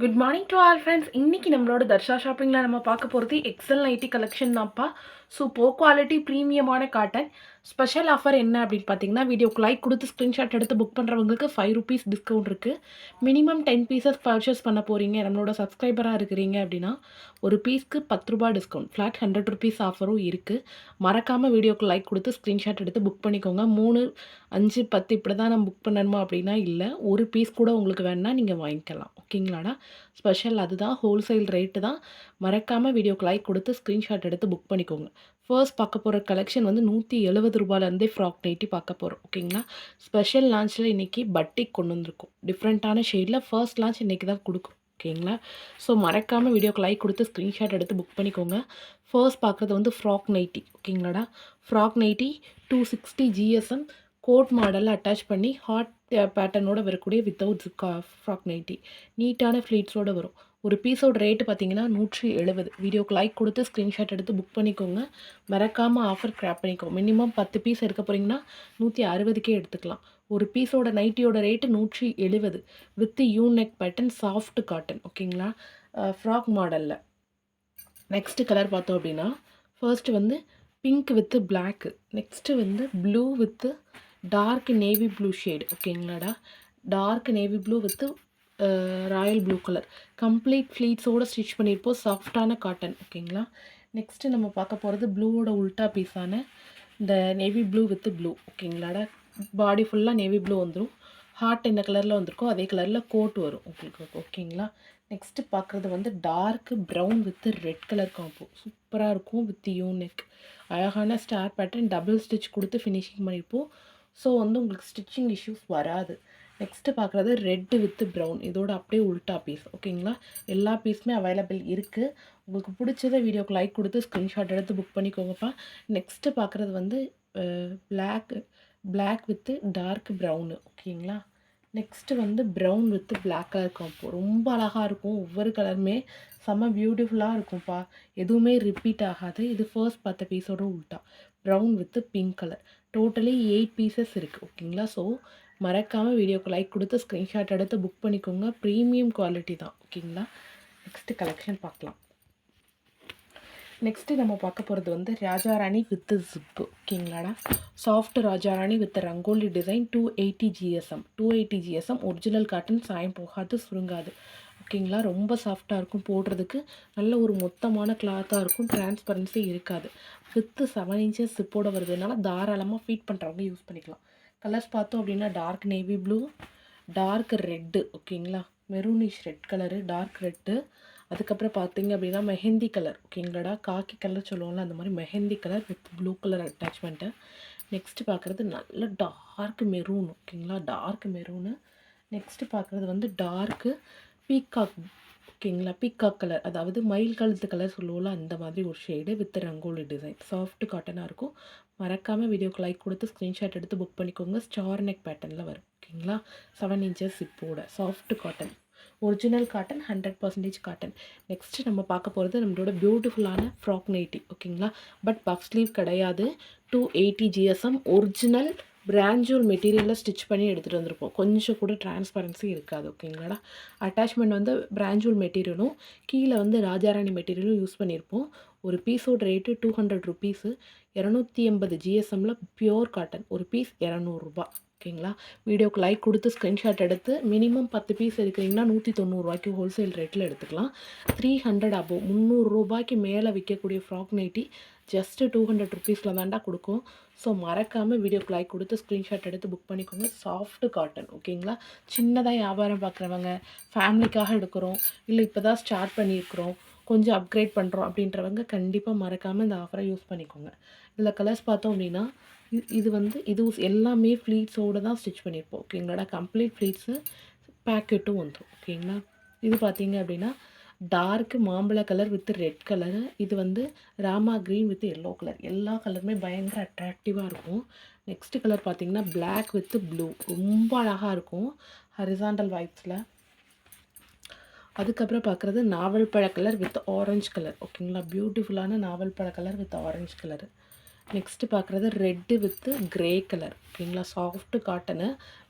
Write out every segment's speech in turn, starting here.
Good morning to all friends. இன்னைக்கு நம்மளோட தர்ஷா ஷாப்பிங்கில் நம்ம பார்க்க போகிறது எக்ஸல் நைட்டி கலெக்ஷன் தான்ப்பா. ஸோ குவாலிட்டி ப்ரீமியமான காட்டன். ஸ்பெஷல் ஆஃபர் என்ன அப்படின்னு பார்த்தீங்கன்னா, வீடியோக்கு லைக் கொடுத்து ஸ்க்ரீன்ஷாட் எடுத்து புக் பண்ணுறவங்களுக்கு ₹5 டிஸ்கவுண்ட் இருக்குது. மினிமம் 10 பீசஸ் பர்ச்சேஸ் பண்ண போகிறீங்க, நம்மளோட சப்ஸ்கிரைபராக இருக்கிறீங்க அப்படின்னா ஒரு பீஸ்க்கு ₹10 டிஸ்கவுண்ட், ஃப்ளாட் ₹100 ஆஃபரும் இருக்குது. மறக்காமல் வீடியோக்கு லைக் கொடுத்து ஸ்க்ரீன்ஷாட் எடுத்து புக் பண்ணிக்கோங்க. 3, 5, 10 இப்படி தான் நம்ம புக் பண்ணணுமா அப்படின்னா இல்லை, ஒரு பீஸ் கூட உங்களுக்கு வேணுன்னா நீங்கள் வாங்கிக்கலாம். ஓகேங்களாடா? ஸ்பெஷல் அதுதான், ஹோல்சேல் ரேட்டு தான். மறக்காமல் வீடியோக்கு லைக் கொடுத்து ஸ்க்ரீன்ஷாட் எடுத்து புக் பண்ணிக்கோங்க. ஃபர்ஸ்ட் பார்க்க போகிற கலெக்ஷன் வந்து ₹170 ஃப்ராக் நைட்டி பார்க்க போகிறோம். ஓகேங்களா? ஸ்பெஷல் லான்ச்சில் இன்றைக்கி பட்டிக் கொண்டு வந்திருக்கோம். டிஃப்ரெண்ட்டான ஷேடில் ஃபர்ஸ்ட் லான்ச் இன்றைக்கி தான் கொடுக்குறோம். ஓகேங்களா? ஸோ மறக்காமல் வீடியோக்கு லைக் கொடுத்து ஸ்க்ரீன்ஷாட் எடுத்து புக் பண்ணிக்கோங்க. ஃபர்ஸ்ட் பார்க்குறது வந்து ஃப்ராக் நைட்டி. ஓகேங்களாடா? ஃப்ராக் நைட்டி 260 GSM கோட் மாடலில் அட்டாச் பண்ணி ஹாட் பேட்டர்னோட வரக்கூடிய வித்தவுட் ஃப்ராக் நைட்டி. நீட்டான ஃப்ளீட்ஸோடு வரும். ஒரு பீஸோட ரேட்டு பார்த்தீங்கன்னா 170. வீடியோக்கு லைக் கொடுத்து ஸ்க்ரீன்ஷாட் எடுத்து புக் பண்ணிக்கோங்க. மறக்காமல் ஆஃபர் கிராப் பண்ணிக்கோங்க. மினிமம் 10 பீஸ் எடுக்க போகிறீங்கன்னா 160க்கே எடுத்துக்கலாம். ஒரு பீஸோட நைட்டியோட rate 170 with U neck pattern, soft cotton. ஓகேங்களா? ஃப்ராக் மாடலில். நெக்ஸ்ட்டு கலர் பார்த்தோம் அப்படின்னா, ஃபர்ஸ்ட்டு வந்து பிங்க் வித்து பிளாக்கு, நெக்ஸ்ட்டு வந்து blue with dark navy blue shade. ஓகேங்களாடா? Dark navy blue with royal blue colour. Complete ஃப்ளீட்ஸோடு ஸ்டிச் பண்ணியிருப்போம். சாஃப்டான காட்டன். ஓகேங்களா? நெக்ஸ்ட்டு நம்ம பார்க்க போகிறது ப்ளூவோட உல்ட்டா பீஸான இந்த நேவி ப்ளூ வித்து ப்ளூ. ஓகேங்களாடா? பாடி ஃபுல்லாக நேவி ப்ளூ வந்துடும். ஹார்ட் என்ன கலரில் வந்திருக்கோ அதே கலரில் கோட் வரும் உங்களுக்கு. ஓகேங்களா? நெக்ஸ்ட்டு பார்க்குறது வந்து dark brown with red colour combo. சூப்பராக இருக்கும் வித் யூனிக். அழகான ஸ்டார் பேட்டர்ன் டபுள் ஸ்டிச் கொடுத்து ஃபினிஷிங் பண்ணியிருப்போம். ஸோ வந்து உங்களுக்கு ஸ்டிச்சிங் இஷ்யூஸ் வராது. நெக்ஸ்ட்டு பார்க்குறது ரெட்டு வித் ப்ரௌன். இதோட அப்படியே உல்ட்டா பீஸ். ஓகேங்களா? எல்லா பீஸுமே அவைலபிள் இருக்குது. உங்களுக்கு பிடிச்சத வீடியோக்கு லைக் கொடுத்து ஸ்க்ரீன்ஷாட் எடுத்து புக் பண்ணிக்கோங்கப்பா. நெக்ஸ்ட்டு பார்க்குறது வந்து பிளாக் வித்து டார்க் ப்ரௌனு. ஓகேங்களா? நெக்ஸ்ட்டு வந்து brown with black colour combo. ரொம்ப அழகாக இருக்கும். ஒவ்வொரு கலருமே செம்ம பியூட்டிஃபுல்லாக இருக்கும்ப்பா. எதுவுமே ரிப்பீட் ஆகாது. இது ஃபர்ஸ்ட் பார்த்த பீஸோட உல்ட்டா. Brown with pink colour. Totally 8 pieces இருக்குது. ஓகேங்களா? ஸோ மறக்காமல் வீடியோக்கு லைக் கொடுத்து ஸ்க்ரீன்ஷாட் எடுத்து புக் பண்ணிக்கோங்க. ப்ரீமியம் குவாலிட்டி தான். ஓகேங்களா? நெக்ஸ்ட்டு கலெக்ஷன் பார்க்கலாம். நெக்ஸ்ட்டு நம்ம பார்க்க போகிறது வந்து ராஜாராணி வித் ஜிப்பு. ஓகேங்களாடா? Soft Rajarani with rangoli design 280 GSM. 280 GSM original cotton, சாயம் போகாது, சுருங்காது. ஓகேங்களா? ரொம்ப சாஃப்டாக இருக்கும். போடுறதுக்கு நல்ல ஒரு மொத்தமான கிளாத்தாக இருக்கும். டிரான்ஸ்பரன்சி இருக்காது. வித்து 7 inches ஜிப்போட வருதுனால தாராளமாக ஃபீட் பண்ணுறவங்க யூஸ் பண்ணிக்கலாம். கலர்ஸ் பார்த்தோம் அப்படின்னா dark navy blue, dark red. ஓகேங்களா? Maroonish red colour, dark red. அதுக்கப்புறம் பார்த்தீங்க அப்படின்னா மெஹந்தி கலர். ஓகேங்களாடா? காக்கி கலர் சொல்லுவோம்ல, அந்த மாதிரி mehndi colour with blue colour attachment. Next பார்க்குறது நல்ல டார்க் மெரூன். ஓகேங்களா? Dark maroon. நெக்ஸ்ட்டு பார்க்குறது வந்து டார்க்கு பீகாக். ஓகேங்களா? பீகாக் கலர், அதாவது மயில் கழுத்து கலர் சொல்லுவோம்ல, அந்த மாதிரி ஒரு shade with rangoli design. Soft காட்டனாக இருக்கும். மறக்காமல் வீடியோக்கு லைக் கொடுத்து ஸ்க்ரீன்ஷாட் எடுத்து புக் பண்ணிக்கோங்க. ஸ்டார் நெக் பேட்டர்னில் வரும். ஓகேங்களா? 7 inches ஜிப்போட soft cotton. Original cotton, 100% cotton. Next நம்ம பார்க்க போகிறது நம்மளோட பியூட்டிஃபுல்லான ஃப்ராக் நைட்டி. ஓகேங்களா? பட் பஃப் ஸ்லீவ் கிடையாது. 280 GSM ஒரிஜினல் பிராஞ்சூல் மெட்டீரியலில் ஸ்டிச் பண்ணி எடுத்துகிட்டு வந்திருப்போம். கொஞ்சம் கூட டிரான்ஸ்பரன்சி இருக்காது. ஓகேங்களாடா? அட்டாச்மெண்ட் வந்து பிராஞ்சூல் மெட்டீரியலும் கீழே வந்து ராஜாராணி மெட்டீரியலும் யூஸ் பண்ணியிருப்போம். ஒரு பீஸோட ரேட்டு ₹200. 280 GSMல பியோர் காட்டன். ஒரு பீஸ் ₹200. ஓகேங்களா? வீடியோக்கு லைக் கொடுத்து ஸ்க்ரீன்ஷாட் எடுத்து மினிமம் 10 பீஸ் எடுக்கிறீங்கன்னா ₹190 ஹோல்சேல் ரேட்டில் எடுத்துக்கலாம். 300 அபோவ் ₹300 மேலே விற்கக்கூடிய ஃப்ராக் நைட்டி ஜஸ்ட்டு ₹200 தாண்டா கொடுக்கும். ஸோ மறக்காமல் வீடியோக்கு லைக் கொடுத்து ஸ்க்ரீன்ஷாட் எடுத்து புக் பண்ணிக்கோங்க. Soft cotton. ஓகேங்களா? சின்னதாக வியாபாரம் பார்க்குறவங்க, ஃபேமிலிக்காக எடுக்கிறோம், இல்லை இப்போ தான் ஸ்டார்ட் பண்ணியிருக்கிறோம், கொஞ்சம் அப்கிரேட் பண்ணுறோம் அப்படின்றவங்க கண்டிப்பாக மறக்காமல் இந்த ஆஃபரை யூஸ் பண்ணிக்கோங்க. இதில் கலர்ஸ் பார்த்தோம் அப்படின்னா இது வந்து இது எல்லாமே ஃப்ளீட்ஸோடு தான் ஸ்டிச் பண்ணியிருப்போம். ஓகேங்களாடா? கம்ப்ளீட் ஃப்ளீட்ஸு பேக்கெட்டும் வந்துடும். ஓகேங்களா? இது பார்த்தீங்க அப்படின்னா டார்க் மாம்பழ கலர் வித் ரெட் கலரு. இது வந்து Rama green with yellow colour. எல்லா கலருமே பயங்கர அட்ராக்டிவாக இருக்கும். நெக்ஸ்ட்டு கலர் பார்த்தீங்கன்னா பிளாக் வித் ப்ளூ. ரொம்ப அழகாக இருக்கும் ஹரிசாண்டல் வைப்ஸில். அதுக்கப்புறம் பார்க்குறது நாவல் பழ கலர் வித் ஆரஞ்சு கலர். ஓகேங்களா? பியூட்டிஃபுல்லான நாவல் பழ colour with orange colour. Next பார்க்குறது ரெட்டு வித்து கிரே கலர் ஓகேங்களா. சாஃப்ட் காட்டனு,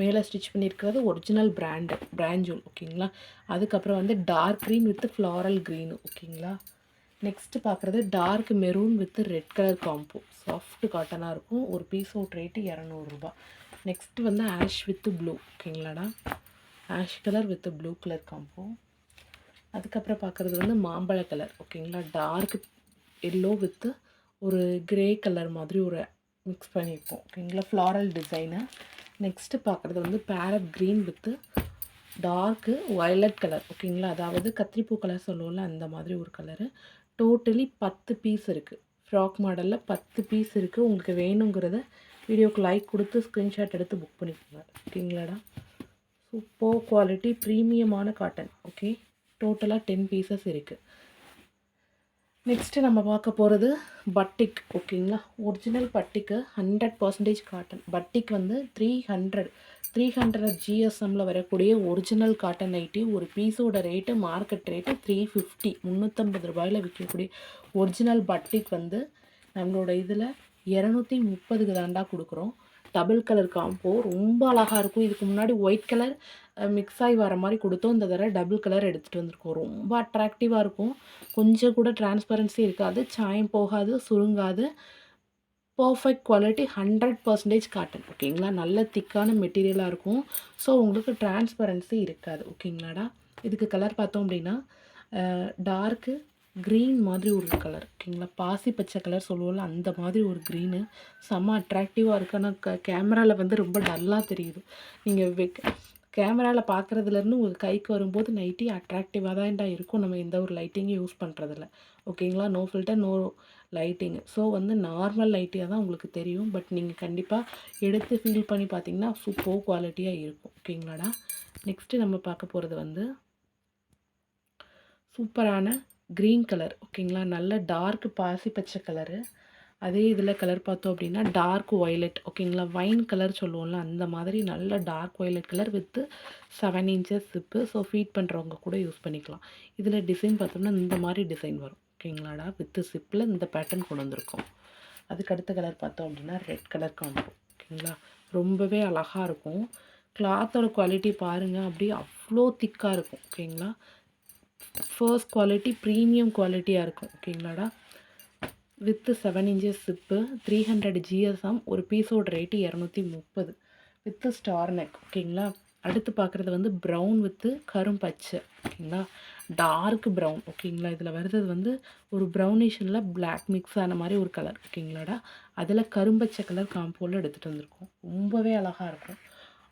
மேலே ஸ்டிச் பண்ணியிருக்கிறது ஒரிஜினல் பிராஞ்சூல் ஓகேங்களா. அதுக்கப்புறம் வந்து dark green with floral green ஓகேங்களா. நெக்ஸ்ட்டு பார்க்குறது dark maroon with red colour combo. Soft காட்டனாக இருக்கும். ஒரு பீஸ் அவுட் ரேட்டு 200 ரூபா. நெக்ஸ்ட்டு வந்து ஆஷ் வித் ப்ளூ ஓகேங்களாடா. Ash colour with blue colour combo. அதுக்கப்புறம் பார்க்குறது வந்து மாம்பழ கலர் ஓகேங்களா. டார்க் எல்லோ வித்து ஒரு கிரே கலர் மாதிரி ஒரு மிக்ஸ் பண்ணியிருக்கோம் ஓகேங்களா. Floral design. நெக்ஸ்ட்டு பார்க்குறது வந்து parrot green with dark violet colour ஓகேங்களா. அதாவது கத்திரிப்பூ கலர் சொல்லுவோம்ல அந்த மாதிரி ஒரு கலரு. டோட்டலி 10 பீஸ் இருக்குது. ஃப்ராக் மாடலில் 10 பீஸ் இருக்குது. உங்களுக்கு வேணுங்கிறத வீடியோக்கு லைக் கொடுத்து ஸ்க்ரீன்ஷாட் எடுத்து புக் பண்ணிக்கோங்க ஓகேங்களாடா. சூப்பர் குவாலிட்டி ப்ரீமியமான காட்டன் ஓகே. டோட்டலாக 10 பீசஸ் இருக்குது. நெக்ஸ்ட்டு நம்ம பார்க்க போகிறது பட்டிக் ஓகேங்களா. ஒரிஜினல் பட்டிக்கு 100% காட்டன். பட்டிக் வந்து 300 ஜிஎஸ்எம்மில் வரக்கூடிய ஒரிஜினல் காட்டன் நைட்டி. ஒரு பீஸோட ரேட்டு மார்க்கெட் ரேட்டு 350 350 ரூபாயில் விற்கக்கூடிய ஒரிஜினல் பட்டிக் வந்து நம்மளோட இதில் 230க்கு தாண்டா கொடுக்குறோம். டபுள் கலர் காம்போ ரொம்ப அழகாக இருக்கும். இதுக்கு முன்னாடி ஒயிட் கலர் மிக்ஸ் ஆகி வர மாதிரி கொடுத்தோம். இந்த தடவை டபுள் கலர் எடுத்துகிட்டு வந்திருக்கோம். ரொம்ப அட்ராக்டிவாக இருக்கும். கொஞ்சம் கூட டிரான்ஸ்பரன்சி இருக்காது, சாயம் போகாது, சுருங்காது. பர்ஃபெக்ட் குவாலிட்டி 100% காட்டன் ஓகேங்களா. நல்ல திக்கான மெட்டீரியலாக இருக்கும். ஸோ உங்களுக்கு டிரான்ஸ்பரன்சி இருக்காது ஓகேங்களாடா. இதுக்கு கலர் பார்த்தோம் அப்படின்னா டார்க்கு க்ரீன் மாதிரி ஒரு கலர் ஓகேங்களா. பாசி பச்சை கலர் சொல்லுவோம்ல அந்த மாதிரி ஒரு க்ரீனு. செம்ம அட்ராக்டிவாக இருக்குது. ஆனால் கேமராவில் வந்து ரொம்ப டல்லாக தெரியுது. நீங்கள் கேமராவில் பார்க்குறதுலேருந்து உங்கள் கைக்கு வரும்போது நைட்டி அட்ராக்டிவாக தான் இருக்கும். நம்ம எந்த ஒரு லைட்டிங்கும் யூஸ் பண்ணுறதில்ல ஓகேங்களா. No filter, no lighting. So வந்து நார்மல் லைட்டியாக தான் உங்களுக்கு தெரியும். பட் நீங்கள் கண்டிப்பாக எடுத்து ஃபீல் பண்ணி பார்த்தீங்கன்னா சூப்பர் குவாலிட்டியாக இருக்கும் ஓகேங்களாடா. நெக்ஸ்ட்டு நம்ம பார்க்க போகிறது வந்து சூப்பரான க்ரீன் கலர் ஓகேங்களா. நல்ல டார்க் பாசி பச்சை கலரு. அதே இதில் கலர் பார்த்தோம் அப்படின்னா டார்க் வயலட் ஓகேங்களா. வைன் கலர் சொல்லுவோம்ல அந்த மாதிரி நல்ல dark violet colour with 7 inches zip. So feed பண்ணுறவங்க கூட யூஸ் பண்ணிக்கலாம். இதில் டிசைன் பார்த்தோம்னா இந்த மாதிரி டிசைன் வரும் ஓகேங்களாடா. வித்து ஜிப்பில் இந்த பேட்டர்ன் கொண்டு வந்திருக்கோம். அதுக்கு அடுத்த கலர் பார்த்தோம் அப்படின்னா ரெட் கலர் காம்போ ஓகேங்களா. ரொம்பவே அழகாக இருக்கும். கிளாத்தோட குவாலிட்டி பாருங்கள், அப்படியே அவ்வளோ திக்காக இருக்கும் ஓகேங்களா. ஃபர்ஸ்ட் குவாலிட்டி ப்ரீமியம் குவாலிட்டியாக இருக்கும் ஓகேங்களாடா. With 7 inches zip, 300 GSM. ஒரு பீஸோட ரேட்டு 230 வித்து ஸ்டார் நெக் ஓகேங்களா. அடுத்து பார்க்குறது வந்து ப்ரௌன் வித்து கரும்பச்சை ஓகேங்களா. டார்க் ப்ரௌன் ஓகேங்களா. இதில் வருது வந்து ஒரு ப்ரௌனிஷனில் பிளாக் மிக்ஸ் ஆன மாதிரி ஒரு கலர் ஓகேங்களாடா. அதில் கரும்பச்சை கலர் காம்போவில் எடுத்துகிட்டு வந்திருக்கோம். ரொம்பவே அழகாக இருக்கும்.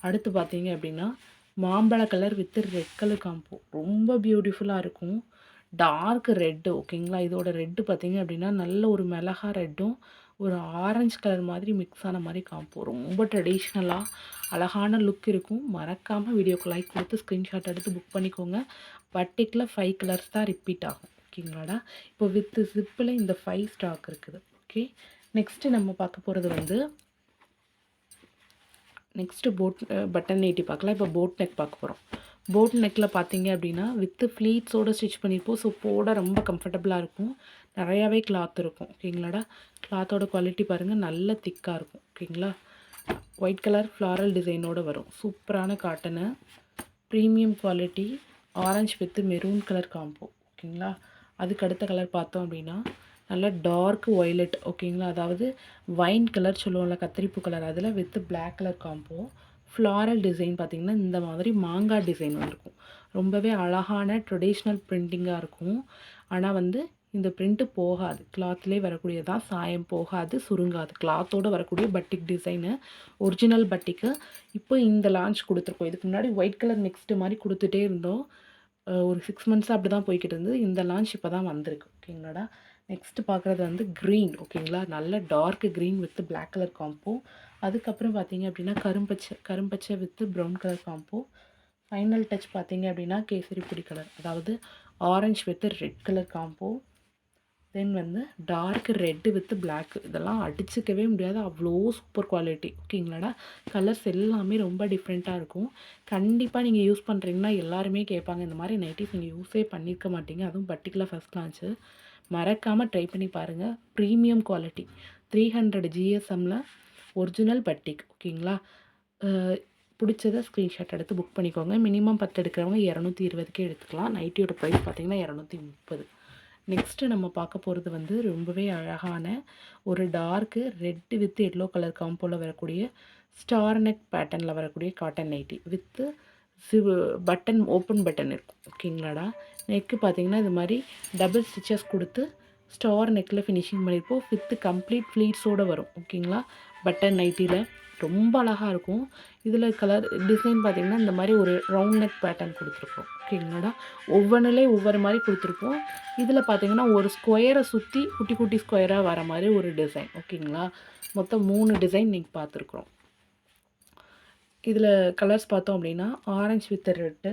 அடுத்து பார்த்தீங்க அப்படின்னா மாம்பழ colour with red colour combo. ரொம்ப பியூட்டிஃபுல்லாக இருக்கும். டார்க் ரெட்டு ஓகேங்களா. இதோட ரெட்டு பார்த்தீங்க அப்படின்னா நல்ல ஒரு மிளகா ரெட்டும் ஒரு ஆரஞ்சு கலர் மாதிரி மிக்ஸ் ஆன மாதிரி காம்போ. ரொம்ப ட்ரெடிஷ்னலாக அழகான லுக் இருக்கும். மறக்காமல் வீடியோக்கு லைக் கொடுத்து ஸ்க்ரீன்ஷாட் எடுத்து புக் பண்ணிக்கோங்க. பட்டிக்கில் 5 கலர்ஸ் தான் ரிப்பீட் ஆகும் ஓகேங்களாடா. இப்போ வித்து ஜிப்பில் இந்த 5 ஸ்டாக் இருக்குது ஓகே. நெக்ஸ்ட்டு நம்ம பார்க்க போகிறது வந்து நெக்ஸ்ட்டு பட்டன் நைட்டி பார்க்கலாம். இப்போ போட் நெக் பார்க்க போகிறோம். போட் நெக்கில் பார்த்தீங்க அப்படின்னா வித்து ஃப்ளீட்ஸோடு ஸ்டிச் பண்ணியிருப்போம். ஸோ போட ரொம்ப கம்ஃபர்டபுளாக இருக்கும். நிறையாவே கிளாத் இருக்கும் ஓகேங்களாடா. கிளாத்தோட குவாலிட்டி பாருங்கள், நல்ல திக்காக இருக்கும் ஓகேங்களா. ஒயிட் கலர் ஃப்ளாரல் டிசைனோடு வரும். சூப்பரான cotton, premium quality, orange with maroon colour combo ஓகேங்களா. அதுக்கு அடுத்த கலர் பார்த்தோம் அப்படின்னா நல்லா டார்க் வயலட் ஓகேங்களா. அதாவது வைன் கலர் சொல்லுவோம்ல, கத்திரிப்பூ கலர், அதில் with black colour combo. Floral design பார்த்திங்கன்னா இந்த மாதிரி மாங்காய் டிசைன் வந்திருக்கும். ரொம்பவே அழகான ட்ரெடிஷ்னல் பிரிண்டிங்காக இருக்கும். ஆனால் வந்து இந்த பிரிண்ட்டு போகாது. கிளாத்லேயே வரக்கூடியதான், சாயம் போகாது, சுருங்காது. கிளாத்தோடு வரக்கூடிய பட்டிக் டிசைனு, ஒரிஜினல் பட்டிக்கு. இப்போ இந்த லான்ச் கொடுத்துருக்கோம். இதுக்கு முன்னாடி ஒயிட் கலர் மிக்ஸ்டு மாதிரி கொடுத்துட்டே இருந்தோம். ஒரு 6 மந்த்ஸாக அப்படி தான் போய்கிட்டு இருந்தது. இந்த லான்ச் இப்போ தான் வந்திருக்கு ஓகேங்களாடா. நெக்ஸ்ட்டு பார்க்குறது வந்து க்ரீன் ஓகேங்களா. நல்ல dark green with black colour combo. அதுக்கப்புறம் பார்த்தீங்க அப்படின்னா கரும்பச்சை with brown colour combo. Final touch பார்த்தீங்க அப்படின்னா கேசரி பொடி கலர், அதாவது orange with red colour combo. Then வந்து டார்க் ரெட்டு வித் பிளாக். இதெல்லாம் அடிச்சுக்கவே முடியாது, அவ்வளோ சூப்பர் குவாலிட்டி ஓகேங்களாடா. கலர்ஸ் எல்லாமே ரொம்ப டிஃப்ரெண்ட்டாக இருக்கும். கண்டிப்பாக நீங்கள் யூஸ் பண்ணுறீங்கன்னா எல்லாருமே கேட்பாங்க, இந்த மாதிரி நைட்டிஸ் நீங்கள் யூஸே பண்ணியிருக்க மாட்டீங்க, அதுவும் பர்டிகுலர் ஃபஸ்ட் லான்ச்சு. மறக்காமல் ட்ரை பண்ணி பாருங்கள். ப்ரீமியம் குவாலிட்டி 300 ஜிஎஸ்எம்மில் ஒரிஜினல் பட்டிக். ஓகேங்களா? பிடிச்சத ஸ்க்ரீன்ஷாட் எடுத்து புக் பண்ணிக்கோங்க. மினிமம் 10 எடுக்கிறவங்க 220க்கே எடுத்துக்கலாம். நைட்டியோட ப்ரைஸ் பார்த்தீங்கன்னா 230. நெக்ஸ்ட்டு நம்ம பார்க்க போகிறது வந்து ரொம்பவே அழகான ஒரு dark red with yellow colour காம்போவில் வரக்கூடிய ஸ்டார் நெக் பேட்டர்னில் வரக்கூடிய cotton nighty with button open button இருக்கும். ஓகேங்களாடா? நெக்கு பார்த்தீங்கன்னா இது மாதிரி டபுள் ஸ்டிச்சஸ் கொடுத்து ஸ்டார் நெக்கில் ஃபினிஷிங் பண்ணியிருப்போம். வித்து கம்ப்ளீட் ஃப்ளீட்ஸோடு வரும். ஓகேங்களா? பட்டன் நைட்டியில் ரொம்ப அழகாக இருக்கும். இதில் கலர் டிசைன் பார்த்திங்கன்னா இந்த மாதிரி ஒரு ரவுண்ட் நெக் பேட்டர்ன் கொடுத்துருக்கோம். ஓகேங்களாடா? ஒவ்வொன்றுலேயும் ஒவ்வொரு மாதிரி கொடுத்துருப்போம். இதில் பார்த்திங்கன்னா ஒரு ஸ்கொயரை சுற்றி குட்டி குட்டி ஸ்கொயராக வர மாதிரி ஒரு டிசைன். ஓகேங்களா? மொத்தம் 3 டிசைன் நீங்கள் பார்த்துருக்குறோம். இதில் கலர்ஸ் பார்த்தோம் அப்படின்னா orange with red,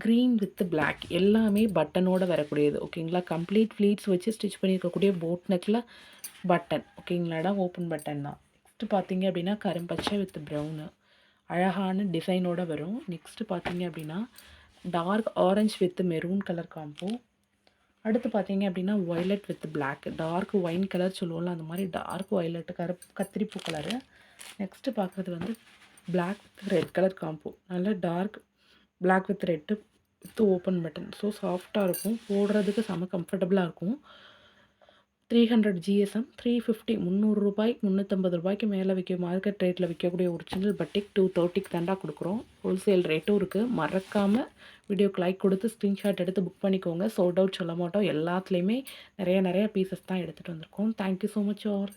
green with black எல்லாமே பட்டனோடு வரக்கூடியது. ஓகேங்களா? கம்ப்ளீட் ஃப்ளீட்ஸ் வச்சு ஸ்டிச் பண்ணியிருக்கக்கூடிய போட் நெக்கில் பட்டன். ஓகேங்களாடா? ஓப்பன் பட்டன் தான். நெக்ஸ்ட்டு பார்த்தீங்க அப்படின்னா கரும்பச்சை வித் ப்ரௌனு அழகான டிசைனோடு வரும். நெக்ஸ்ட்டு பார்த்தீங்க அப்படின்னா dark orange with maroon colour combo. அடுத்து பார்த்தீங்க அப்படின்னா violet with black, dark wine colour சொல்லுவோம்ல அந்த மாதிரி டார்க் ஒய்லட் கத்திரிப்பூ கலரு. நெக்ஸ்ட்டு பார்க்குறது வந்து black with red colour combo. நல்லா dark black with red with open button. So சாஃப்டாக இருக்கும், போடுறதுக்கு செம கம்ஃபர்டபுளாக இருக்கும். 300 ஜிஎஸ்எம் 350 ரூபாய் 350 ரூபாய்க்கு மேலே மார்க்கெட் ரேட்டில் விற்கக்கூடிய ஒரிஜினல் பட்டிக் 230க்கு தாண்டா கொடுக்குறோம். ஹோல்சேல் ரேட்டும் இருக்குது. மறக்காமல் வீடியோக்கு லைக் கொடுத்து ஸ்க்ரீன்ஷாட் எடுத்து புக் பண்ணிக்கோங்க. சோல்ட் அவுட் சொல்ல மாட்டோம். எல்லாத்துலேயுமே நிறைய பீசஸ் தான் எடுத்துகிட்டு வந்திருக்கோம். Thank you so much all.